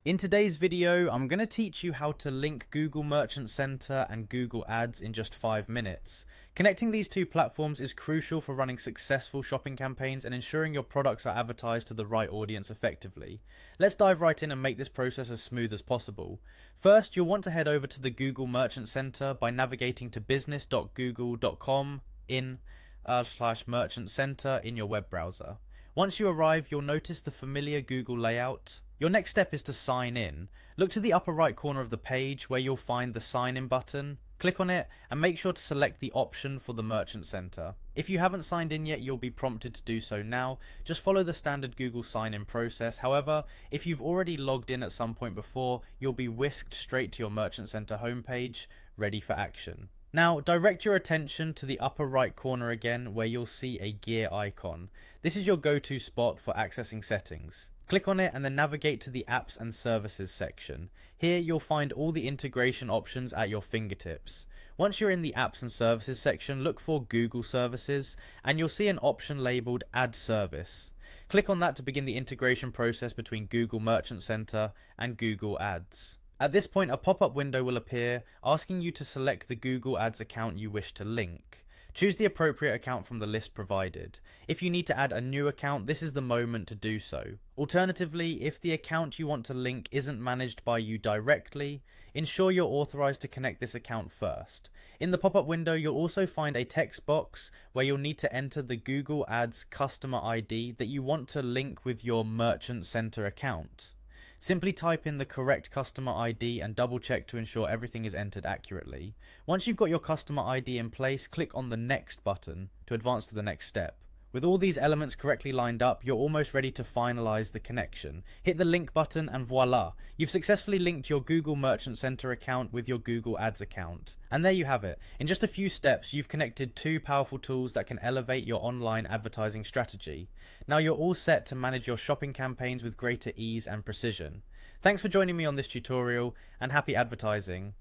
In today's video, I'm going to teach you how to link Google Merchant Center and Google Ads in just 5 minutes. Connecting these two platforms is crucial for running successful shopping campaigns and ensuring your products are advertised to the right audience effectively. Let's dive right in and make this process as smooth as possible. First, you'll want to head over to the Google Merchant Center by navigating to business.google.com /merchant center in your web browser. Once you arrive, you'll notice the familiar Google layout. Your next step is to sign in. Look to the upper right corner of the page where you'll find the sign in button. Click on it and make sure to select the option for the Merchant Center. If you haven't signed in yet, you'll be prompted to do so now. Just follow the standard Google sign in process. However, if you've already logged in at some point before, you'll be whisked straight to your Merchant Center homepage, ready for action. Now, direct your attention to the upper right corner again where you'll see a gear icon. This is your go-to spot for accessing settings. Click on it and then navigate to the Apps and Services section. Here you'll find all the integration options at your fingertips. Once you're in the Apps and Services section, look for Google Services and you'll see an option labeled Add Service. Click on that to begin the integration process between Google Merchant Center and Google Ads. At this point, a pop-up window will appear asking you to select the Google Ads account you wish to link. Choose the appropriate account from the list provided. If you need to add a new account, this is the moment to do so. Alternatively, if the account you want to link isn't managed by you directly, ensure you're authorized to connect this account first. In the pop-up window, you'll also find a text box where you'll need to enter the Google Ads customer ID that you want to link with your Merchant Center account. Simply type in the correct customer ID and double check to ensure everything is entered accurately. Once you've got your customer ID in place, click on the Next button to advance to the next step. With all these elements correctly lined up, you're almost ready to finalize the connection. Hit the link button and voila! You've successfully linked your Google Merchant Center account with your Google Ads account. And there you have it. In just a few steps, you've connected two powerful tools that can elevate your online advertising strategy. Now you're all set to manage your shopping campaigns with greater ease and precision. Thanks for joining me on this tutorial, and happy advertising.